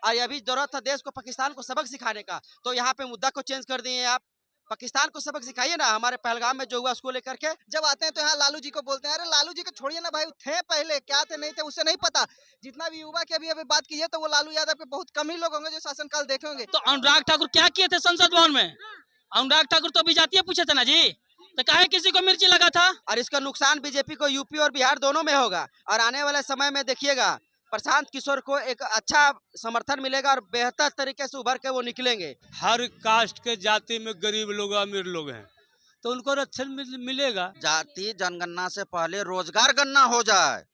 और ये भी जरूरत था देश को पाकिस्तान को सबक सिखाने का, तो यहाँ पे मुद्दा को चेंज कर दिए आप। पाकिस्तान को सबक सिखाइए ना, हमारे पहलगाम में जो हुआ उसको लेकर के। जब आते हैं तो यहाँ लालू जी को बोलते हैं, अरे लालू जी को छोड़िए ना भाई, थे पहले, क्या थे नहीं थे उससे नहीं पता। जितना भी युवा की अभी अभी बात की है तो वो लालू यादव के बहुत कम ही लोग होंगे जो शासनकाल देखे होंगे। तो अनुराग ठाकुर क्या किए थे संसद भवन में? अनुराग ठाकुर तो विजातीय पूछे थे ना जी, तो काहे किसी को मिर्ची लगा था? और इसका नुकसान बीजेपी को यूपी और बिहार दोनों में होगा। और आने वाले समय में देखिएगा प्रशांत किशोर को एक अच्छा समर्थन मिलेगा और बेहतर तरीके से उभर के वो निकलेंगे। हर कास्ट के जाति में गरीब लोग अमीर लोग हैं, तो उनको आरक्षण मिलेगा। जाति जनगणना से पहले रोजगार गणना हो जाए,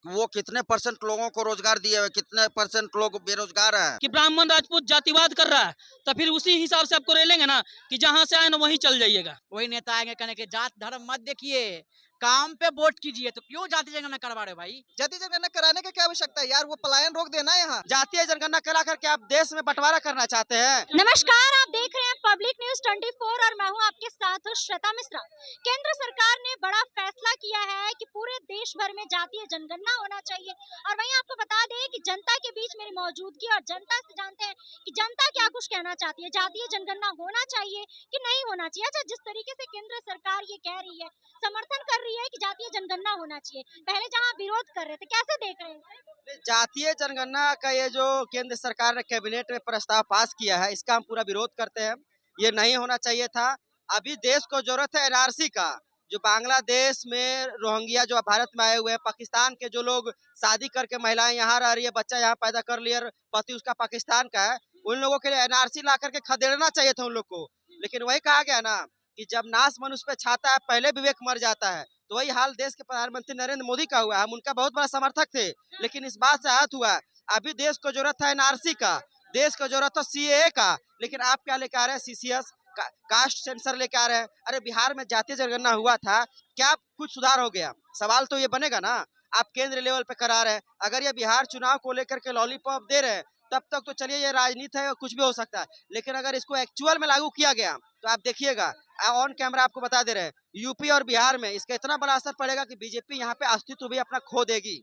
वो कितने परसेंट लोगों को रोजगार दिए हुए, कितने परसेंट लोग बेरोजगार हैं। कि ब्राह्मण राजपूत जातिवाद कर रहा है, तो फिर उसी हिसाब से आपको रेलेंगे ना कि जहाँ से आए ना वहीं चल जाइएगा। वही नेता आएंगे कहने के जात धर्म मत देखिए, काम पे वोट कीजिए। तो क्यों जाति जनगणना करवा रहे हो भाई? जाति जनगणना कराने की क्या आवश्यकता है यार, वो पलायन रोक देना है यहाँ। जातीय जनगणना करा करके आप देश में बंटवारा करना चाहते हैं। नमस्कार, आप देख रहे हैं पब्लिक न्यूज 24 और मैं हूं आपके साथ श्वेता मिश्रा। केंद्र सरकार ने बड़ा फैसला किया है कि पूरे देश भर में जातीय जनगणना होना चाहिए। और वहीं आपको बता दें कि जनता के बीच मेरी मौजूदगी और जनता से जानते हैं कि जनता क्या कुछ कहना चाहती है, जातीय जनगणना होना चाहिए कि नहीं होना चाहिए। अच्छा, जिस तरीके से केंद्र सरकार ये कह रही है, समर्थन कर रही है कि जातीय जनगणना होना चाहिए, पहले जहाँ विरोध कर रहे थे, कैसे देख रहे हैं? जातीय जनगणना का ये जो केंद्र सरकार ने कैबिनेट में प्रस्ताव पास किया है, इसका हम पूरा विरोध करते हैं। ये नहीं होना चाहिए था। अभी देश को जरूरत है एनआरसी का। जो बांग्लादेश में रोहिंग्या जो भारत में आए हुए हैं, पाकिस्तान के जो लोग शादी करके महिलाएं यहाँ रह रही है, बच्चा यहाँ पैदा कर लिया, पति उसका पाकिस्तान का है, उन लोगों के लिए एनआरसी ला करके खदेड़ना चाहिए था उन लोग को। लेकिन वही कहा गया ना कि जब नाश मनुष्य पे छाता है पहले विवेक मर जाता है। तो वही हाल देश के प्रधानमंत्री नरेंद्र मोदी का हुआ। हम उनका बहुत बड़ा समर्थक थे, लेकिन इस बात से आहत हुआ। अभी देश को जरूरत है एनआरसी का, देश को जरूरत है सीएए का, लेकिन आप क्या लेकर आ रहे हैं? सीसीएस कास्ट सेंसर लेके आ रहे हैं। अरे बिहार में जातीय जनगणना हुआ था, क्या कुछ सुधार हो गया? सवाल तो ये बनेगा ना। आप केंद्र लेवल पे करा रहे हैं, अगर ये बिहार चुनाव को लेकर के लॉलीपॉप दे रहे हैं तब तक तो चलिए ये राजनीति है, कुछ भी हो सकता है। लेकिन अगर इसको एक्चुअल में लागू किया गया तो आप देखिएगा, ऑन कैमरा आपको बता दे रहे हैं, यूपी और बिहार में इसका इतना बड़ा असर पड़ेगा कि बीजेपी यहाँ पे अस्तित्व भी अपना खो देगी।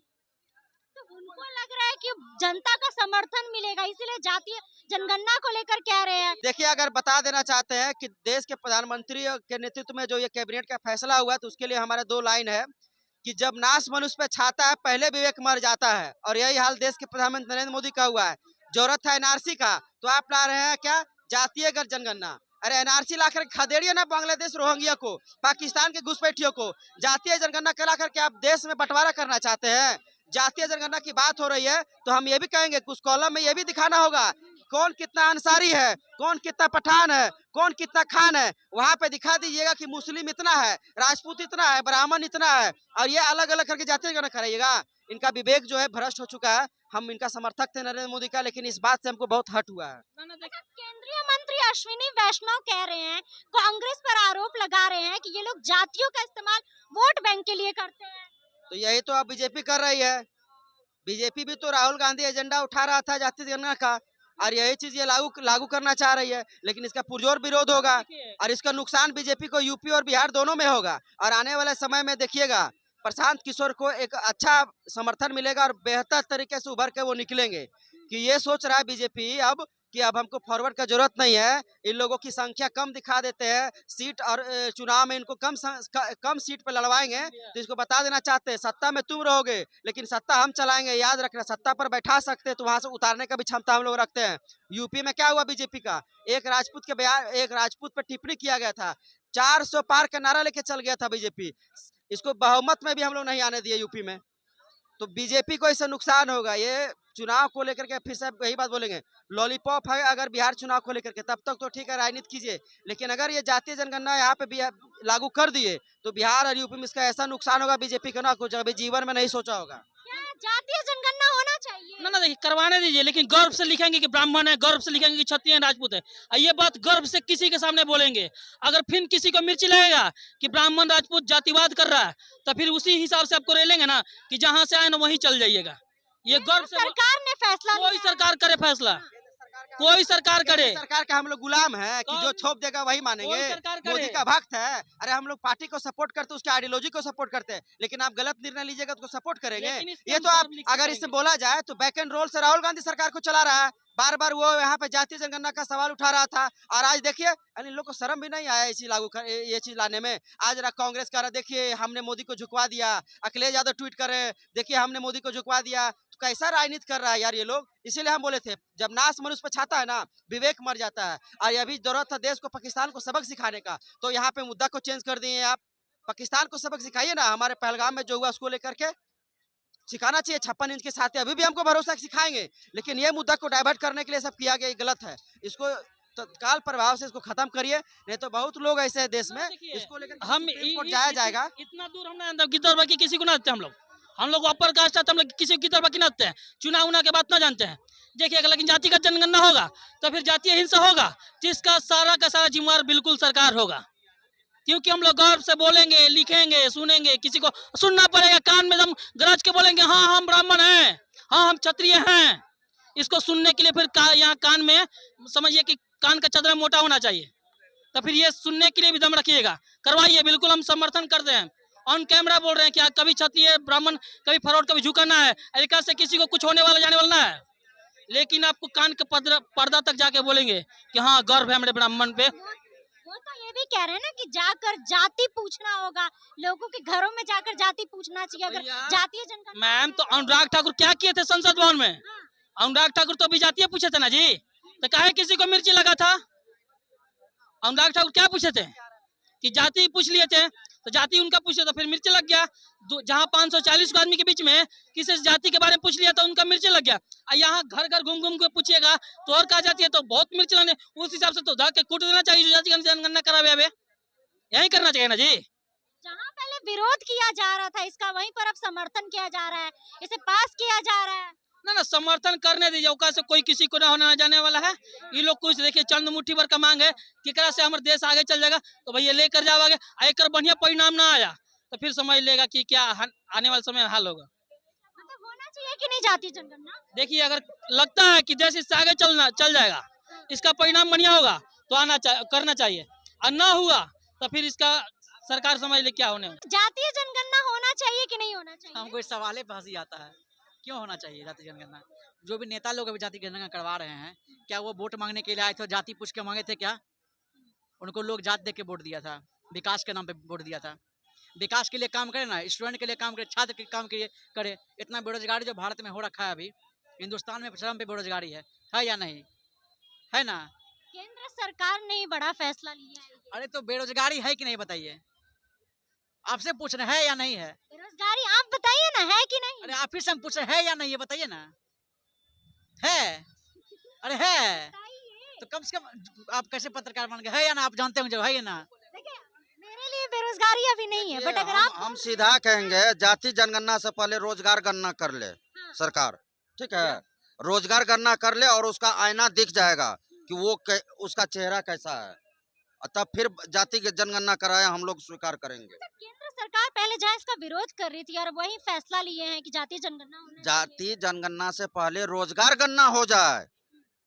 तो उनको लग रहा है कि जनता का समर्थन मिलेगा, इसीलिए जातीय जनगणना को लेकर कह रहे हैं। देखिए, अगर बता देना चाहते हैं कि देश के प्रधानमंत्री के नेतृत्व में जो ये कैबिनेट का फैसला हुआ है, तो उसके लिए हमारे 2 लाइन है कि जब नाश मनुष्य पे छाता है पहले विवेक मर जाता है। और यही हाल देश के प्रधानमंत्री नरेंद्र मोदी का हुआ है। जरूरत है एनआरसी का, तो आप ला रहे हैं क्या? जातीय जनगणना। अरे एनआरसी लाकर खदेड़िए ना बांग्लादेश रोहिंग्या को, पाकिस्तान के घुसपैठियों को। जातीय जनगणना करा करके आप देश में बंटवारा करना चाहते हैं। जातीय जनगणना की बात हो रही है तो हम ये भी कहेंगे, कुछ कॉलम में ये भी दिखाना होगा कौन कितना अंसारी है, कौन कितना पठान है, कौन कितना खान है। वहाँ पे दिखा दीजिएगा कि मुस्लिम इतना है, राजपूत इतना है, ब्राह्मण इतना है, और ये अलग अलग करके जातीय जनगणना कराइएगा। इनका विवेक जो है भ्रष्ट हो चुका है। हम इनका समर्थक थे नरेंद्र मोदी का, लेकिन इस बात से हमको बहुत हर्ट हुआ है। केंद्रीय मंत्री अश्विनी वैष्णव कह रहे हैं, कांग्रेस पर आरोप लगा रहे हैं कि ये लोग जातियों का इस्तेमाल वोट बैंक के लिए करते हैं। तो यही तो अब बीजेपी कर रही है। बीजेपी भी तो राहुल गांधी एजेंडा उठा रहा था जातीय जनगणना का, और यही चीज ये लागू करना चाह रही है, लेकिन इसका पुरजोर विरोध होगा और इसका नुकसान बीजेपी को यूपी और बिहार दोनों में होगा। और आने वाले समय में देखिएगा प्रशांत किशोर को एक अच्छा समर्थन मिलेगा और बेहतर तरीके से उभर के वो निकलेंगे। कि ये सोच रहा है बीजेपी अब कि अब हमको फॉरवर्ड का जरूरत नहीं है, इन लोगों की संख्या कम दिखा देते हैं सीट, और चुनाव में इनको कम सीट पे लड़वाएंगे। तो इसको बता देना चाहते हैं सत्ता में तुम रहोगे लेकिन सत्ता हम चलाएंगे। याद रखना, सत्ता पर बैठा सकते हैं तो वहां से उतारने का भी क्षमता हम लोग रखते हैं। यूपी में क्या हुआ बीजेपी का? एक राजपूत पे टिप्पणी किया गया था, 400 पार का नारा लेके चल गया था बीजेपी। इसको बहुमत में भी हम लोग नहीं आने दिए यूपी में। तो बीजेपी को इससे नुकसान होगा। ये चुनाव को लेकर के फिर से यही बात बोलेंगे, लॉलीपॉप है अगर बिहार चुनाव को लेकर के, तब तक तो ठीक है राजनीति कीजिए, लेकिन अगर ये जातीय जनगणना यहाँ पे लागू कर दिए तो बिहार और यूपी में इसका ऐसा नुकसान होगा बीजेपी को ना कुछ अभी जीवन में नहीं सोचा होगा। जातीय जनगणना होना चाहिए ना देखिए, करवाने दीजिए, लेकिन गर्व से लिखेंगे कि ब्राह्मण है, गर्व से लिखेंगे कि क्षत्रिय राजपूत है। ये बात गर्व से किसी के सामने बोलेंगे। अगर फिर किसी को मिर्ची लगेगा कि ब्राह्मण राजपूत जातिवाद कर रहा है, तो फिर उसी हिसाब से आपको रेलेंगे ना कि जहाँ से आए ना वहीं चल जाइएगा। ये गर्व से सरकार ने फैसला, कोई सरकार करे फैसला, कोई सरकार करे, केंद्र सरकार के हम लोग गुलाम हैं कि जो कौन- छोप देगा वही कोई मानेंगे। सरकार मोदी करे। का भक्त है, अरे हम लोग पार्टी को सपोर्ट करते हैं, उसके आइडियोलॉजी को सपोर्ट करते हैं, लेकिन आप गलत निर्णय लीजिएगा तो सपोर्ट करेंगे। लेकिन इसको ये हम तो आप गर्व लिख के अगर इससे करेंगे। बोला जाए तो बैक एंड रोल से राहुल गांधी सरकार को चला रहा है। बार बार वो यहाँ पे जातीय जनगणना का सवाल उठा रहा था, और आज देखिए इन लोग को शर्म भी नहीं आया ये चीज ये चीज लाने में। आज रहा कांग्रेस कह रहा देखिए हमने मोदी को झुकवा दिया, अखिलेश यादव ट्वीट कर रहे देखिए हमने मोदी को झुकवा दिया। तो कैसा राजनीति कर रहा है यार ये लोग। इसीलिए हम बोले थे जब नाश मनुष्य पर छाता है ना, विवेक मर जाता है। और अभी जरूरत था देश को, पाकिस्तान को सबक सिखाने का, तो यहाँ पे मुद्दा को चेंज कर दिए आप। पाकिस्तान को सबक सिखाइए ना, हमारे पहलगाम में जो हुआ उसको लेकर के सिखाना चाहिए। 56 इंच के साथ अभी भी हमको भरोसा सिखाएंगे, लेकिन ये मुद्दा को डाइवर्ट करने के लिए सब किया गया, ये गलत है। इसको तत्काल प्रभाव से इसको खत्म करिए, नहीं तो बहुत लोग ऐसे हैं देश में, देखिए, इसको लेकर हम सुप्रीम कोर्ट जाया जाएगा। इतना दूर हम गिद्धर बाकी किसी को ना देते हम लोग अपर कास्ट है, तो हम लोग किसी को गिद्धर बाकी ना देते हैं, चुनाव उना के बात ना जानते हैं। देखिए लेकिन जातिगत जनगणना होगा तो फिर जातीय हिंसा होगा, जिसका सारा का सारा जिम्मेवार बिल्कुल सरकार होगा। क्योंकि हम लोग गर्व से बोलेंगे, लिखेंगे, सुनेंगे, किसी को सुनना पड़ेगा, कान में हम गरज के बोलेंगे हाँ हम ब्राह्मण हैं, हाँ हम क्षत्रिय हैं। इसको सुनने के लिए फिर यहाँ कान में समझिए कि कान का चदरा मोटा होना चाहिए, तो फिर ये सुनने के लिए भी दम रखिएगा, करवाइए, बिल्कुल हम समर्थन करते हैं। ऑन कैमरा बोल रहे हैं कि कभी क्षत्रिय ब्राह्मण, कभी फरौट, कभी झुकाना है, अधिकार से किसी को कुछ होने वाला जाने वाला ना है। लेकिन आपको कान के पर्दा तक जाके बोलेंगे कि हाँ गर्व है हमारे ब्राह्मण पे। वो तो ये भी कह रहे हैं ना कि जाकर जाति पूछना होगा, लोगों के घरों में जाकर जाति पूछना चाहिए अगर जातीय जनगणना। मैम तो अनुराग ठाकुर क्या किए थे संसद भवन में? हाँ। अनुराग ठाकुर तो अभी जातीय पूछे थे ना जी, तो काहे किसी को मिर्ची लगा था? अनुराग ठाकुर क्या पूछे थे कि जाति पूछ लिए थे, तो जाति उनका पूछे तो फिर मिर्ची लग गया। जहाँ 540 आदमी के बीच में किसी जाति के बारे में पूछ लिया तो उनका मिर्ची लग गया। यहाँ घर घर घूम घूम के पूछिएगा तो और कहा जाती है तो बहुत मिर्ची लगने, उस हिसाब से तो जाके कूट देना चाहिए जो जाति जनगणना करावे। अबे यही करना चाहिए ना जी। जहाँ पहले विरोध किया जा रहा था इसका, वहीं पर अब समर्थन किया जा रहा है, इसे पास किया जा रहा है। ना समर्थन करने दीजिए, औकात से कोई किसी को ना होने जाने वाला है। ये लोग कुछ देखिए चंद मुट्ठी भर का मांग है कि से हमारे देश आगे चल जाएगा, तो भैया लेकर जाओ आगे। एक बढ़िया परिणाम ना आया तो फिर समझ लेगा कि क्या आने वाले समय हाल होगा। मतलब होना चाहिए कि नहीं जातीय जनगणना? देखिए अगर लगता है कि देश इससे आगे चल जाएगा, इसका परिणाम बढ़िया होगा तो करना चाहिए, और ना हुआ तो फिर इसका सरकार समझ ले क्या होने वाला। जातीय जनगणना होना चाहिए कि नहीं होना चाहिए? हमको इस सवाल पे हंसी आता है, क्यों होना चाहिए जाति जनगणना? जो भी नेता लोग अभी जाति जनगणना करवा रहे हैं, क्या वो वोट मांगने के लिए आए थे, जाति पूछ के मांगे थे क्या? उनको लोग जात दे के वोट दिया था, विकास के नाम पे वोट दिया था। विकास के लिए काम करे ना, स्टूडेंट के लिए काम करे, छात्र के काम के लिए करे। इतना बेरोजगारी जो भारत में हो रखा है, अभी हिंदुस्तान में चरम पे बेरोजगारी है या नहीं है ना? केंद्र सरकार ने ही बड़ा फैसला लिया है। अरे तो बेरोजगारी है कि नहीं बताइए, आपसे पूछ रहे हैं या नहीं है? बेरोजगारी आप बताइए ना, है कि नहीं? अरे आप फिर से हम पूछ रहे हैं या नहीं, ये बताइए ना। है? अरे है तो कम से कम आप कैसे पत्रकार बन गए, है या ना? आप जानते होंगे है या ना? देखिए मेरे लिए बेरोजगारी अभी नहीं है, बट अगर आप हम सीधा कहेंगे जाति जनगणना से पहले रोजगार गणना कर ले सरकार, ठीक है? रोजगार गणना कर ले और उसका आईना दिख जाएगा कि वो उसका चेहरा कैसा है, तब फिर जाति की जनगणना कराए हम लोग स्वीकार करेंगे। केंद्र सरकार पहले जहाँ इसका विरोध कर रही थी और वही फैसला लिए हैं कि जातीय जनगणना होना चाहिए। जाति जनगणना से पहले रोजगार गणना हो जाए,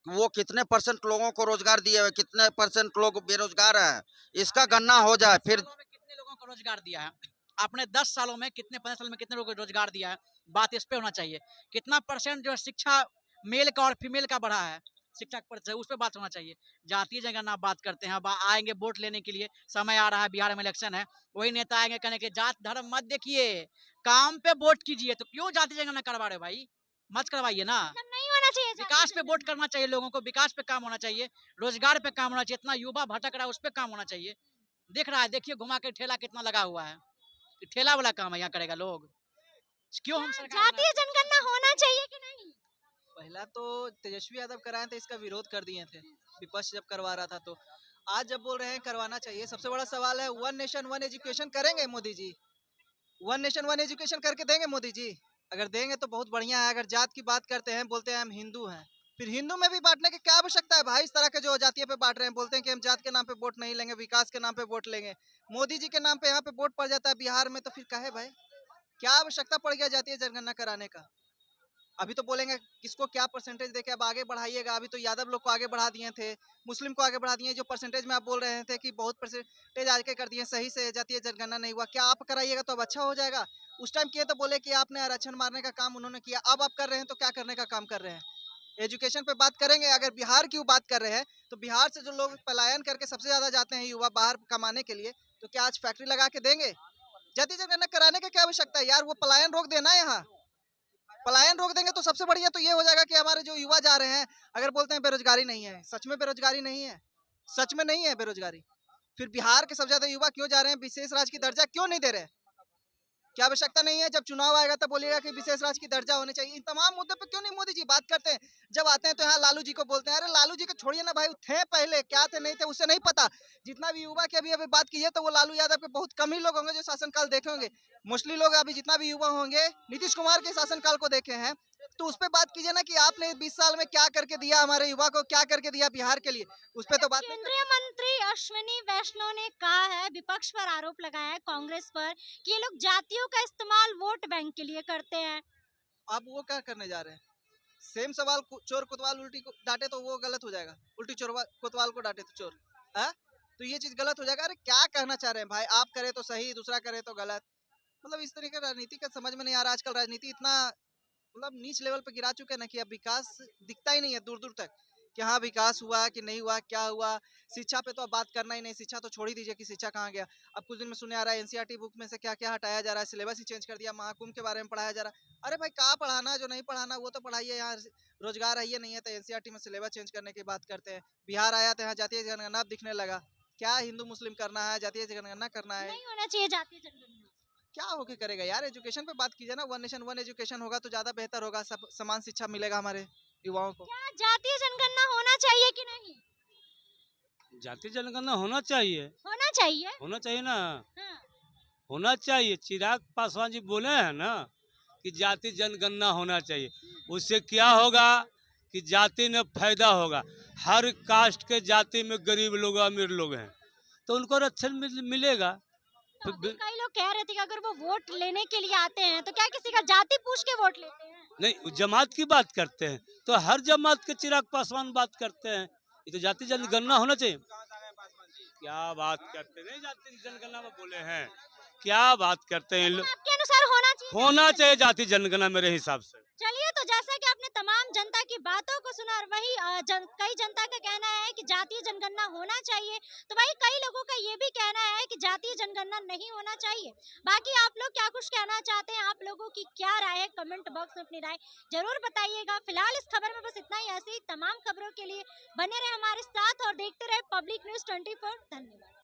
वो कितने % लोगों को रोजगार दिए हुए, कितने % लोग बेरोजगार हैं, इसका गणना हो जाए। फिर कितने लोगों को रोजगार दिया है आपने 10 सालों में, कितने 15 साल में कितने लोगों को रोजगार दिया है, बात इस पे होना चाहिए। कितना % जो शिक्षा मेल का और फीमेल का बढ़ा है, शिक्षा पर उस पर बात होना चाहिए। जातीय जनगणना बात करते हैं, अब आएंगे वोट लेने के लिए, समय आ रहा है, बिहार में इलेक्शन है, वही नेता आएंगे कहने के जात धर्म मत देखिए, काम पे वोट कीजिए। तो क्यों जातीय जनगणना करवा रहे भाई? मत करवाइए ना। मतलब नहीं होना चाहिए जातीय विकास पे जनगणना। वोट करना चाहिए, लोगों को विकास पे काम होना चाहिए, रोजगार पे काम होना चाहिए। इतना युवा भटक रहा है, उस पे काम होना चाहिए। देख रहा है, देखिए घुमा के ठेला कितना लगा हुआ है, ठेला वाला काम है यहाँ करेगा लोग। क्यों हम सरकार जातीय जनगणना होना चाहिए कि नहीं? पहला तो तेजस्वी यादव कराए थे, इसका विरोध कर दिए थे विपक्ष जब करवा रहा था, तो आज जब बोल रहे हैं करवाना चाहिए। सबसे बड़ा सवाल है, 1 नेशन 1 एजुकेशन करेंगे मोदी जी? 1 नेशन 1 एजुकेशन करके देंगे मोदी जी? अगर देंगे तो बहुत बढ़िया है। अगर जात की बात करते हैं, बोलते हैं हम हिंदू हैं, फिर हिंदू में भी बांटने की क्या आवश्यकता है भाई? इस तरह के जो जातीय पे बांट रहे हैं, बोलते हैं कि हम जात के नाम पे वोट नहीं लेंगे, विकास के नाम पे वोट लेंगे। मोदी जी के नाम पे यहाँ पे वोट पड़ जाता है बिहार में, तो फिर काहे भाई? क्या आवश्यकता पड़ गया जातीय जनगणना कराने का? अभी तो बोलेंगे किसको क्या परसेंटेज देके अब आगे बढ़ाइएगा। अभी तो यादव लोग को आगे बढ़ा दिए थे, मुस्लिम को आगे बढ़ा दिए। जो परसेंटेज में आप बोल रहे थे कि बहुत परसेंटेज आगे कर दिए, सही से जातीय जनगणना नहीं हुआ, क्या आप कराइएगा तो अब अच्छा हो जाएगा? उस टाइम किए तो बोले कि आपने आरक्षण मारने का काम उन्होंने किया, अब आप कर रहे हैं तो क्या करने का काम कर रहे हैं? एजुकेशन पे बात करेंगे। अगर बिहार की बात कर रहे हैं तो बिहार से जो लोग पलायन करके सबसे ज्यादा जाते हैं युवा बाहर कमाने के लिए, तो क्या आज फैक्ट्री लगा के देंगे? जाति जनगणना कराने की क्या आवश्यकता है यार? वो पलायन रोक देना। यहाँ पलायन रोक देंगे तो सबसे बढ़िया तो ये हो जाएगा कि हमारे जो युवा जा रहे हैं, अगर बोलते हैं बेरोजगारी नहीं है, सच में बेरोजगारी नहीं है, सच में नहीं है बेरोजगारी, फिर बिहार के सबसे ज्यादा युवा क्यों जा रहे हैं? विशेष राज्य की दर्जा क्यों नहीं दे रहे? क्या आवश्यकता नहीं है? जब चुनाव आएगा तब बोलिएगा कि विशेष राज्य की दर्जा होनी चाहिए। इन तमाम मुद्दों पे क्यों नहीं मोदी जी बात करते हैं? जब आते हैं तो यहाँ लालू जी को बोलते हैं। अरे लालू जी को छोड़िए ना भाई, थे पहले, क्या थे नहीं थे उससे नहीं पता। जितना भी युवा की अभी अभी बात की है तो वो लालू यादव के बहुत कम ही लोग होंगे जो शासनकाल देखे होंगे। मोस्टली लोग अभी जितना भी युवा होंगे नीतीश कुमार के शासनकाल को देखे हैं। तो उस पर बात कीजिए ना कि आपने 20 साल में क्या करके दिया हमारे युवा को, क्या करके दिया बिहार के लिए, उस पर तो बात नहीं। केंद्रीय मंत्री अश्विनी वैष्णव ने कहा है, विपक्ष पर आरोप लगाया है कांग्रेस पर कि ये लोग जातियों का इस्तेमाल वोट बैंक के लिए करते हैं। अब वो क्या करने जा रहे हैं? सेम सवाल चोर कोतवाल उल्टी को डांटे तो वो गलत हो जाएगा, उल्टी चोर कोतवाल को डांटे तो चोर है, तो ये चीज गलत हो जाएगा। अरे क्या कहना चाह रहे हैं भाई? आप करे तो सही, दूसरा करे तो गलत। मतलब इस तरीके का राजनीति का समझ में नहीं आ रहा। आजकल राजनीति इतना मतलब नीच लेवल पे गिरा चुके हैं ना कि अब विकास दिखता ही नहीं है दूर दूर तक कि हाँ विकास हुआ कि नहीं हुआ, क्या हुआ। शिक्षा पे तो अब बात करना ही नहीं, शिक्षा तो छोड़ ही दीजिए कि शिक्षा कहाँ गया। अब कुछ दिन में सुने आ रहा है एनसीईआरटी बुक में से क्या क्या हटाया जा रहा है, सिलेबस ही चेंज कर दिया, महाकुंभ के बारे में पढ़ाया जा रहा है। अरे भाई कहाँ पढ़ाना, जो नहीं पढ़ाना वो तो पढ़ाइए। यहाँ रोजगार है ये नहीं है तो एनसीईआरटी में सिलेबस चेंज करने की बात करते हैं। बिहार आया तो यहाँ जातीय जनगणना दिखने लगा। क्या हिंदू मुस्लिम करना है, जातीय जनगणना करना है? नहीं होना चाहिए जातीय जनगणना। क्या होके करेगा यार? एजुकेशन पे बात कीजिए ना। वन नेशन वन एजुकेशन होगा तो ज्यादा बेहतर होगा, सब समान शिक्षा मिलेगा हमारे युवाओं को। क्या जातीय जनगणना होना चाहिए कि नहीं? जाति जनगणना होना चाहिए, होना चाहिए। होना चाहिए ना, हाँ। होना चाहिए। चिराग पासवान जी बोले हैं ना कि जाति जनगणना होना चाहिए। उससे क्या होगा कि जाति में फायदा होगा। हर कास्ट के जाति में गरीब लोग अमीर लोग हैं तो उनको आरक्षण मिलेगा। तो अभी कई लोग कह रहे थे कि अगर वो वोट लेने के लिए आते हैं तो क्या किसी का जाति पूछ के वोट लेते हैं? नहीं, वो जमात की बात करते हैं तो हर जमात के चिराग पासवान बात करते हैं। ये तो जाति जनगणना होना चाहिए। क्या बात करते हैं? नहीं, जाति जनगणना में बोले हैं, क्या बात करते हैं लोग? आपके अनुसार होना चाहिए? होना चाहिए जाति जनगणना मेरे हिसाब से। चलिए, तो जैसा कि आपने तमाम जनता की बातों को सुना और वही कई जनता का कहना है कि जातीय जनगणना होना चाहिए, तो वही कई लोगों का ये भी कहना है कि जातीय जनगणना नहीं होना चाहिए। बाकी आप लोग क्या कुछ कहना चाहते हैं, आप लोगों की क्या राय है, कमेंट बॉक्स में अपनी राय जरूर बताइएगा। फिलहाल इस खबर में बस इतना ही। ऐसे ही तमाम खबरों के लिए बने रहे हमारे साथ और देखते रहे पब्लिक न्यूज 24। धन्यवाद।